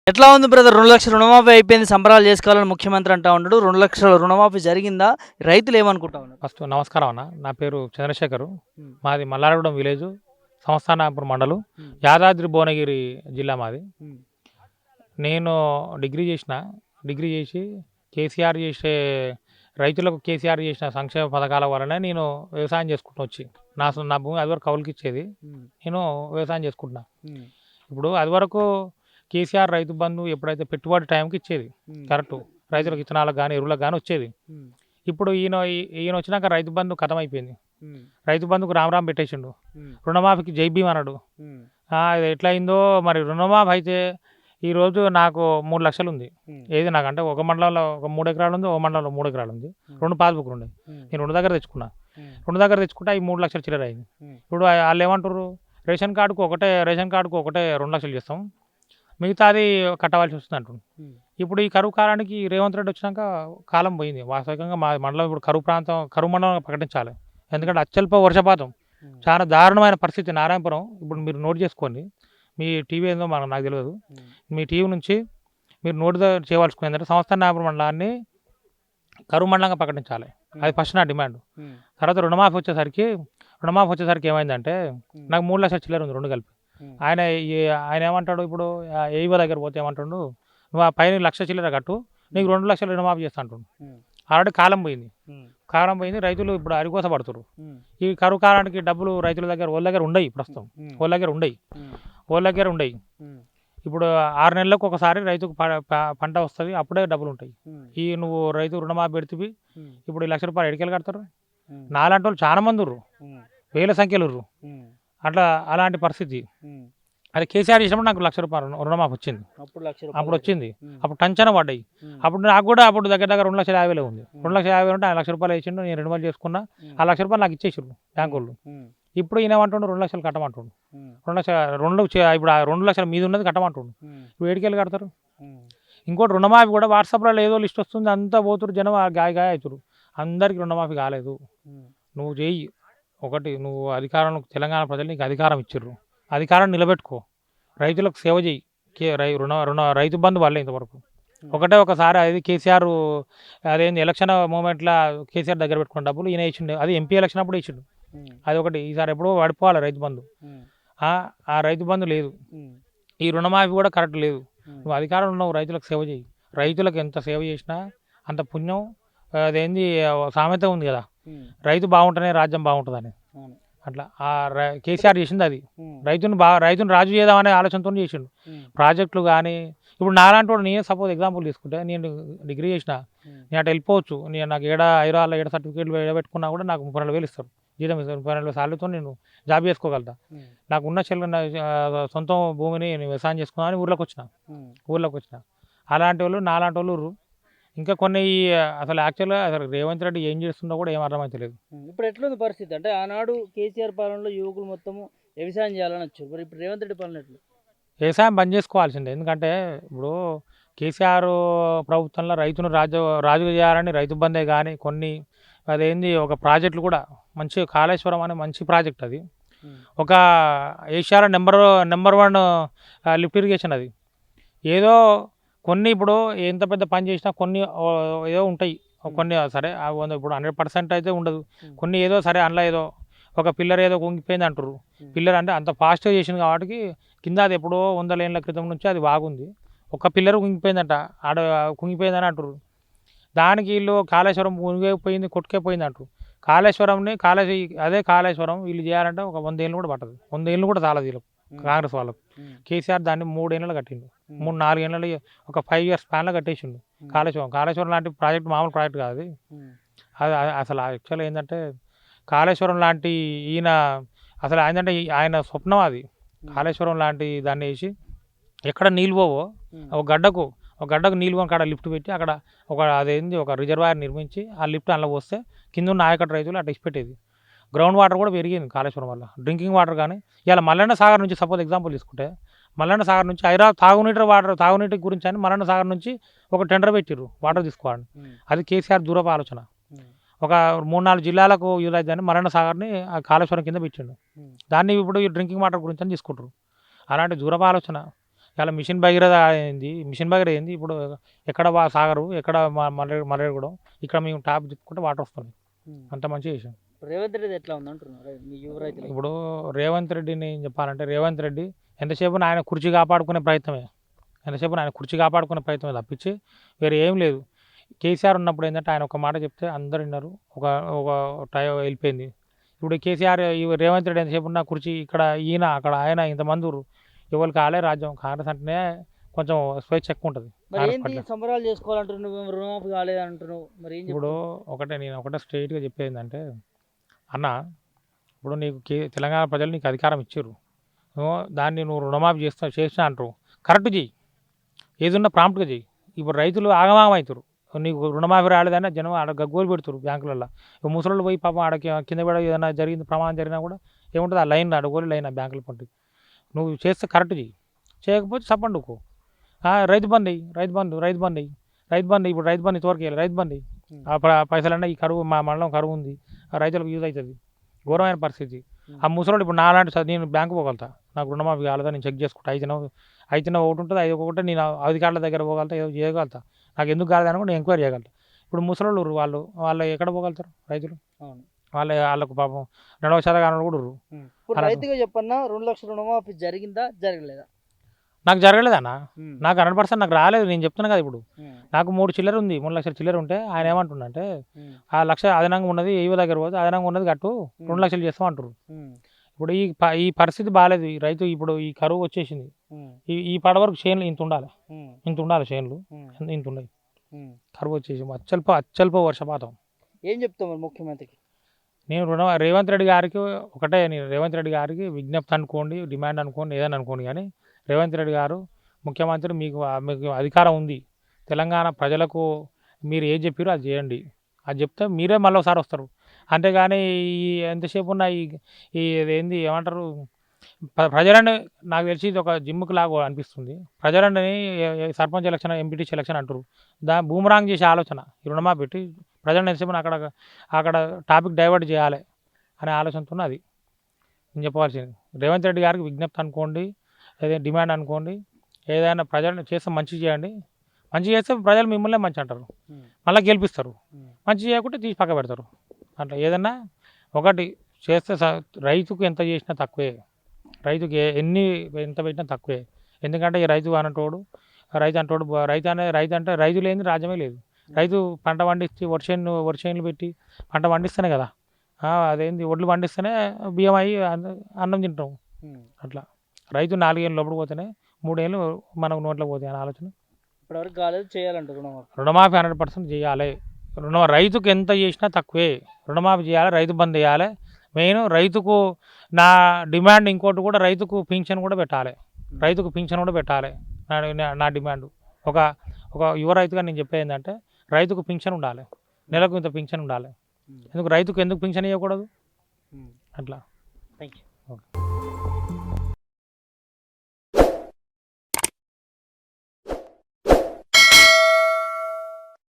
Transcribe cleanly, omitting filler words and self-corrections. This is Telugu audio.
ఎట్లా ఉంది బ్రదర్? 2,00,000 రుణమాఫీ అయిపోయింది. సంబరాలు చేసుకోవాలని ముఖ్యమంత్రి అంటా ఉన్నాడు. 2,00,000 రుణమాఫీ జరిగిందా? రైతులు ఏమనుకుంటా ఉన్నారు? ఫస్ట్ నమస్కారం అన్న. నా పేరు చంద్రశేఖరు. హ్మ్. మాది మల్లారగూడెం విలేజ్, సంస్థానాపురం మండలం, హ్మ్. యాదాద్రి భువనగిరి జిల్లా మాది. హ్మ్. నేను డిగ్రీ చేసిన. డిగ్రీ చేసి కేసీఆర్ చేసే రైతులకు కేసీఆర్ చేసిన సంక్షేమ పథకాల వలన నేను వ్యవసాయం చేసుకుంటూ వచ్చి నా భూమి అదివరకు కౌలుకి ఇచ్చేది. హ్మ్. నేను వ్యవసాయం చేసుకుంటున్నా. హ్మ్. ఇప్పుడు అదివరకు కేసీఆర్ రైతు బంధు ఎప్పుడైతే పెట్టుబడి టైంకి ఇచ్చేది హ్మ్. కరెక్టు. రైతులకు విత్తనాలకు కానీ ఎరువులకు కానీ వచ్చేది. హ్మ్. ఇప్పుడు ఈయన వచ్చినాక రైతు బంధు ఖతం అయిపోయింది. హ్మ్. రైతు బంధుకు రామ్ పెట్టేసిండు. హ్మ్. రుణమాఫీకి జై భీమ్ అన్నాడు. హ్మ్. ఇది ఎట్లా అయిందో మరి. రుణమాఫీ అయితే ఈరోజు నాకు 3,00,000 ఉంది. హ్మ్. ఏది నాకంటే ఒక మండలంలో ఒక 3 ఎకరాలు ఉంది, ఒక మండలంలో 3 ఎకరాలు ఉంది. హ్మ్. 2 పాస్బుక్లు ఉన్నాయి. హ్మ్. నేను 2 దగ్గర తెచ్చుకున్నా. హ్మ్. 2 దగ్గర తెచ్చుకుంటే అవి 3,00,000 చిల్లర అయింది. హ్మ్. ఇప్పుడు వాళ్ళు ఏమంటారు, రేషన్ కార్డుకు ఒకటే 2,00,000 చేస్తాం, మిగతాది కట్టవలసి వస్తుంది అంటుండ్రు. హ్మ్. ఇప్పుడు ఈ కరువు కాలానికి రేవంత్ రెడ్డి వచ్చినాక కాలం పోయింది. వాస్తవికంగా మా మండలం ఇప్పుడు కరువు మండలం ప్రకటించాలి. ఎందుకంటే అత్యల్ప వర్షపాతం, హ్మ్. చాలా దారుణమైన పరిస్థితి నారాయణపురం. ఇప్పుడు మీరు నోట్ చేసుకోండి. మీ టీవీ ఏందో నాకు తెలియదు. హ్మ్. మీ టీవీ నుంచి మీరు నోట్ చేయవలసుకుని ఏంటంటే సంస్థానాపురం మండలాన్ని కరువు మండలంగా ప్రకటించాలి. అది ఫస్ట్ నా డిమాండ్. హ్మ్. తర్వాత రుణమాఫీ వచ్చేసరికి ఏమైందంటే నాకు 3,00,000 చిల్లర ఉంది 2 కలిపి. హ్మ్. ఆయన ఆయన ఏమంటాడు ఇప్పుడు, ఏఈఓ దగ్గర పోతే ఏమంటాడు, నువ్వు ఆ పైన 1,00,000 చిల్లర కట్టు, నీకు 2,00,000 రుణమాఫీ చేస్తా అంటుండు. హ్మ్. ఆల్రెడీ కాలం పోయింది. హ్మ్. కాలం పోయింది. రైతులు ఇప్పుడు అరికోస పడుతున్నారు. హ్మ్. ఈ కరువు కాలానికి డబ్బులు రైతుల దగ్గర వాళ్ళ దగ్గర ఉండయి. ప్రస్తుతం హ్మ్. వాళ్ళ దగ్గర ఉండయి. హ్మ్. వాళ్ళ దగ్గర ఉండయి. హ్మ్. ఇప్పుడు 6 నెలలకు ఒకసారి రైతుకు పంట వస్తుంది, అప్పుడే డబ్బులు ఉంటాయి. హ్మ్. నువ్వు రైతు రుణమాఫీ పెడితివి, హ్మ్. ఇప్పుడు ఈ ₹1,00,000 ఎడికెళ్ళి కడతారు? హ్మ్. నాలాంటి వాళ్ళు చాలా మంది ఉర్రు, హ్మ్. వేల సంఖ్యలో ఉర్రు. హ్మ్. అలాంటి పరిస్థితి. హ్మ్. అది కేసీఆర్ చేసినప్పుడు నాకు ₹1,00,000 రుణమాఫీ వచ్చింది. అప్పుడు ₹1,00,000 అప్పుడు వచ్చింది. హ్మ్. అప్పుడు టంచన పడ్డాయి. హ్మ్. అప్పుడు నాకు కూడా అప్పుడు దగ్గర దగ్గర 2,50,000 ఉంది. హ్మ్. 2,50,000 ఉంటే ఆయన ₹1,00,000 వేసిండు, నేను రెన్యువల్ చేసుకున్నా. హ్మ్. ఆ ₹1,00,000 నాకు ఇచ్చేసిండు బ్యాంకోళ్ళు. హ్మ్. ఇప్పుడు ఈయన ఏమంటుండు, 2,00,000 కట్టమంటుండు. హ్మ్. 2,00,000 ఇప్పుడు ఆ 2,00,000 మీద ఉన్నది కట్టమంటుండు. హ్మ్. ఇప్పుడు ఏడికెళ్ళి కడతారు? హ్మ్. ఇంకోటి రుణమాఫీ కూడా వాట్సాప్‌లో ఏదో లిస్ట్ వస్తుంది, అంతా పోతురు జనం, గాయ గాయ అవుతురు. అందరికీ రుణమాఫీ కాలేదు. హ్మ్. నువ్వు చెయ్యి. ఒకటి, నువ్వు అధికారంలో, తెలంగాణ ప్రజలు నీకు అధికారం ఇచ్చిర్రు, అధికారాన్ని నిలబెట్టుకో, రైతులకు సేవ చెయ్యి. రైతు బంధు వల్లే ఇంతవరకు ఒకటే ఒకసారి అది కేసీఆర్, అదేంది ఎలక్షన్ మూమెంట్లో కేసీఆర్ దగ్గర పెట్టుకున్న డబ్బులు ఈయన ఇచ్చిండు. అది ఎంపీ ఎలక్షన్ అప్పుడు ఇచ్చిండు. హ్మ్. అది ఒకటి. ఈసారి ఎప్పుడో పడిపోవాలి రైతు బంధు. హ్మ్. ఆ రైతు బంధు లేదు. హ్మ్. ఈ రుణమాఫీ కూడా కరెక్ట్ లేదు. హ్మ్. నువ్వు అధికారంలో ఉన్నావు, రైతులకు సేవ చేయి. రైతులకు ఎంత సేవ చేసినా అంత పుణ్యం. అదేంది సామెత ఉంది కదా, హ్మ్. రైతు బాగుంటేనే రాజ్యం బాగుంటుందని. అవును. అట్లా కేసీఆర్ చేసింది అది. హ్మ్. రైతుని రాజు చేద్దామనే ఆలోచనతో చేసిండు. హ్మ్. ప్రాజెక్టులు కానీ, ఇప్పుడు నాలాంటి వాడు, నేనే సపోజ్ ఎగ్జాంపుల్ తీసుకుంటే, నేను డిగ్రీ చేసిన, హ్మ్. నేను అటు వెళ్ళిపోవచ్చు. నేను నాకు హైదరాబాద్లో సర్టిఫికేట్లు పెట్టుకున్నా కూడా నాకు 34,000 ఇస్తారు జీతం. ఇస్తారు 34,000 సాలరీతో నేను జాబ్ చేసుకోగలుగుతా. హ్మ్. నాకు ఉన్న సొంత భూమిని నేను వ్యవసాయం చేసుకున్నాను, ఊర్లోకి వచ్చిన. అలాంటి వాళ్ళు నాలాంటి వాళ్ళు ఉర్రు. ఇంకా కొన్ని అసలు యాక్చువల్గా అసలు రేవంత్ రెడ్డి ఏం చేస్తుందో కూడా ఏం అర్థమైతలేదు. ఇప్పుడు ఎట్లుంది పరిస్థితి? అంటే ఆనాడు కేసీఆర్ పాలనలో యువకులు మొత్తము వ్యవసాయం చేయాలని వచ్చారు. మరి ఇప్పుడు రేవంత్ రెడ్డి పాలన ఎట్లా? వ్యవసాయం బంద్ చేసుకోవాల్సిందే. ఎందుకంటే ఇప్పుడు కేసీఆర్ ప్రభుత్వంలో రైతును రాజుగా చేయాలని రైతు బందే కానీ, కొన్ని అదేంది ఒక ప్రాజెక్టులు కూడా మంచి, కాళేశ్వరం అనే మంచి ప్రాజెక్ట్ అది. హ్మ్. ఒక ఏషియాలో నెంబర్ 1 లిఫ్ట్ ఇరిగేషన్ అది. ఏదో కొన్ని ఇప్పుడు ఎంత పెద్ద పని చేసినా కొన్ని ఏదో ఉంటాయి. కొన్ని సరే ఇప్పుడు 100% అయితే ఉండదు. కొన్ని ఏదో సరే అందులో ఏదో ఒక పిల్లర్ ఏదో కుంగిపోయింది అంటారు. పిల్లర్ అంటే అంత ఫాస్ట్గా చేసింది కాబట్టి, కింద అది ఎప్పుడో 100 ఏళ్ళ క్రితం నుంచి అది బాగుంది. ఒక పిల్లర్ కుంగిపోయిందంట, కుంగిపోయిందని అంటారు. దానికి వీళ్ళు కాళేశ్వరం మునిగిపోయింది, కొట్టుకుపోయింది అంటారు. అదే కాళేశ్వరం వీళ్ళు చేయాలంటే ఒక 100 ఏళ్ళు కూడా పట్టదు. 100 ఏళ్ళు కూడా చాలదు వీళ్ళకు, కాంగ్రెస్ వాళ్ళకు. కేసీఆర్ దాన్ని 3 ఏళ్ళలో కట్టిండు. 4 ఏళ్ళలో, ఒక 5 ఇయర్స్ స్పాన్లో కట్టేసిండు కాళేశ్వరం లాంటి ప్రాజెక్ట్ మామూలు ప్రాజెక్ట్ కాదు అది. అది అసలు యాక్చువల్గా ఏంటంటే, కాళేశ్వరం లాంటి ఈయన అసలు ఏంటంటే ఆయన స్వప్నం అది. కాళేశ్వరం లాంటి దాన్ని వేసి ఎక్కడ నీళ్ళు పోవో ఒక గడ్డకు నీళ్ళు పోని కాడ లిఫ్ట్ పెట్టి, అక్కడ ఒక రిజర్వాయర్ నిర్మించి ఆ లిఫ్ట్ అందులో పోస్తే కింద ఉన్న ఆయకట్టు రైతులు అట్లా ఇచ్చిపెట్టేది. గ్రౌండ్ వాటర్ కూడా పెరిగింది కాళేశ్వరం వల్ల, డ్రింకింగ్ వాటర్ కానీ. ఇలా మల్లన్న సాగర్ నుంచి సపోజ్ ఎగ్జాంపుల్ తీసుకుంటే, మల్లన్న సాగర్ నుంచి తాగునీటి గురించి అని మల్లన్న సాగర్ నుంచి ఒక టెండర్ పెట్టిర్రు వాటర్ తీసుకోవాలని. అది కేసీఆర్ దూరపు ఆలోచన. ఒక 3-4 జిల్లాలకు యూజ్ అవుతుందని మల్లన్న సాగర్ని ఆ కాళేశ్వరం కింద పెట్టిండు. దాన్ని ఇప్పుడు ఈ డ్రింకింగ్ వాటర్ గురించి అని తీసుకుంటారు. అలాంటి దూరపు ఆలోచన. ఇలా మిషన్ భగీరథ అయింది, మిషన్ భగీరథ అయింది. ఇప్పుడు ఎక్కడ సాగరు, ఎక్కడ మర్రేగూడెం, ఇక్కడ మేము ట్యాప్ తిప్పుకుంటే వాటర్ వస్తుంది. అంత మంచిగా చేసాం. రేవంత్ రెడ్డి ఎట్లా ఉంది అంటున్నారు మీ యువ రైతులు? ఇప్పుడు రేవంత్ రెడ్డిని చెప్పాలంటే, రేవంత్ రెడ్డి ఎంతసేపు ఆయన కుర్చీ కాపాడుకునే ప్రయత్నమే, ఎంతసేపు ఆయన కుర్చీ కాపాడుకునే ప్రయత్నమే తప్పించి వేరే ఏం లేదు. కేసీఆర్ ఉన్నప్పుడు ఏంటంటే ఆయన ఒక మాట చెప్తే అందరు విన్నారు, ఒక ఒక టైం వెళ్ళిపోయింది. ఇప్పుడు కేసీఆర్ రేవంత్ రెడ్డి ఎంతసేపు ఉన్న కుర్చీ ఇక్కడ ఈయన అక్కడ ఆయన ఇంతమంది ఎవరు కాలే రాజ్యం. కాంగ్రెస్ అంటేనే కొంచెం స్వేచ్ఛ ఎక్కువ ఉంటుంది. మరి ఏంటి సంబరాలు చేసుకోవాలంటున్నావు, నువ్వు రుణమాఫీ కాలేదంటున్నావు, మరి ఏం ఇప్పుడు నేను ఒకటే స్ట్రైట్గా చెప్పేది ఏంటంటే, అన్న ఇప్పుడు నీకు తెలంగాణ ప్రజలు నీకు అధికారం ఇచ్చారు, దాన్ని నువ్వు రుణమాఫీ చేసినా అంటారు, కరెక్ట్ చెయ్యి, ఏదున్నా ప్రాంప్ట్గా చెయ్యి. ఇప్పుడు రైతులు ఆగమాగం అవుతారు, నీకు రుణమాఫీ రాలేదన్నా జనం ఆడ గగ్గోలు పెడుతారు బ్యాంకులలో. ఇప్పుడు ముసలోళ్ళు పోయి పాపం ఆడ కింద పడ ఏదైనా జరిగింది, ప్రమాదం జరిగినా కూడా ఏముంటుంది, ఆ లైన్ అడగోలు లైన్ ఆ బ్యాంకుల పంటి. నువ్వు చేస్తే కరెక్ట్ చెయ్యి, చేయకపోతే సప్పండుకో. రైతు బంద్ అయ్యి, రైతు బంధు ఇప్పుడు రైతు బంధు ఇంతవరకు వెళ్ళి రైతు బంద్ ఆ పైసలన్నా ఈ కరువు మా మండలం కరువు ఉంది, ఆ రైతులకు యూజ్ అవుతుంది. ఘోరమైన పరిస్థితి. ఆ ముసలోడు ఇప్పుడు నాలాంటి నేను బ్యాంకు పోగలుగుతా, నాకు రుణమాఫీ కాలేదా నేను చెక్ చేసుకుంటా, అయితే ఒకటి ఉంటుంది, అది ఒకటి నేను అధికారుల దగ్గర పోగలుగుతా, ఏదో చేయగలుగుతా, నాకు ఎందుకు కాలేదని కూడా నేను ఎంక్వైరీ చేయగలుగుతా. ఇప్పుడు ముసలోళ్ళు వాళ్ళు ఎక్కడ పోగలుగుతారు రైతులు? వాళ్ళకు పాపం 40% కూడా రైతుగా చెప్పన్నా 2 లక్షల రుణమాఫీ జరిగిందా జరగలేదా? నాకు జరగలేదన్నా, నాకు 100% నాకు రాలేదు. నేను చెప్తున్నా కదా, ఇప్పుడు నాకు 3 చిల్లర ఉంది, 3 లక్షల చిల్లర ఉంటే ఆయన ఏమంటుండంటే, ఆ లక్ష అదనంగా ఉన్నది ఏవో దగ్గర పోతే అదనంగా ఉన్నది కట్టు 2 లక్షలు చేస్తాం అంటారు. ఇప్పుడు ఈ పరిస్థితి బాగాలేదు. ఈ రైతు ఇప్పుడు ఈ కరువు వచ్చేసింది, ఈ పడ వరకు చేనులు ఇంత ఉండాలి చేనులు ఇంత ఉన్నాయి, కరువు వచ్చేసి అత్యల్ప వర్షపాతం. ఏం చెప్తాం మరి ముఖ్యమంత్రికి? నేను రేవంత్ రెడ్డి గారికి ఒకటే, నేను రేవంత్ రెడ్డి గారికి విజ్ఞప్తి అనుకోండి, డిమాండ్ అనుకోండి, ఏదైనా అనుకోండి, కానీ రేవంత్ రెడ్డి గారు ముఖ్యమంత్రి, మీకు అధికారం ఉంది, తెలంగాణ ప్రజలకు మీరు ఏం చెప్పారో అది చేయండి, అది చెప్తే మీరే మళ్ళీ ఒకసారి వస్తారు. అంతేగాని ఈ ఎంతసేపు ఉన్న ఈ ఏంది ఏమంటారు, ప్రజలని నాకు తెలిసి ఇది ఒక జిమ్ముకు లాగా అనిపిస్తుంది. ప్రజలని సర్పంచ్ ఎలక్షన్, ఎంపీటీసీ ఎలక్షన్ అంటారు, బూమరాంగ్ చేసే ఆలోచన. ఈ రుణమా పెట్టి ప్రజలను ఎంతసేపు అక్కడ టాపిక్ డైవర్ట్ చేయాలి అనే ఆలోచనతో అది నేను చెప్పవలసింది. రేవంత్ రెడ్డి గారికి విజ్ఞప్తి అనుకోండి, ఏదైనా డిమాండ్ అనుకోండి, ఏదైనా ప్రజలను చేస్తే మంచి చేయండి. మంచి చేస్తే ప్రజలు మిమ్మల్నే మంచి అంటారు, మళ్ళీ గెలిపిస్తారు. మంచి చేయకుంటే తీసి పక్క పెడతారు. అట్లా ఏదన్నా ఒకటి చేస్తే రైతుకు ఎంత చేసినా తక్కువే, రైతుకి ఎంత పెట్టినా తక్కువే. ఎందుకంటే ఈ రైతు అంటోడు రైతు అంటే రైతు లేని రాజ్యమే లేదు. రైతు పంట పండిస్తే వర్షేన్లు పెట్టి పంట పండిస్తేనే కదా, అదేంది ఒడ్లు పండిస్తేనే బియ్యం అయ్యి అన్నం తింటాం. అట్లా రైతు 4 ఏళ్ళు లోపల పోతేనే 3 ఏళ్ళు మనకు నోట్లో పోతాయి అనే ఆలోచన. ఇప్పటివరకు కాలేదు, చేయాలంట రుణమాఫీ 100% చేయాలి. రైతుకు ఎంత చేసినా తక్కువే, రుణమాఫీ చేయాలి, రైతు బంద్ చేయాలి. మెయిన్ రైతుకు నా డిమాండ్ ఇంకోటి కూడా, రైతుకు పింఛన్ కూడా పెట్టాలి, నా డిమాండ్. ఒక యువ రైతుగా నేను చెప్పేది ఏంటంటే, రైతుకు పింఛన్ ఉండాలి, నెలకు ఇంత పింఛన్ ఉండాలి. రైతుకు ఎందుకు పింఛన్ ఇవ్వకూడదు? అట్లా. Thank you.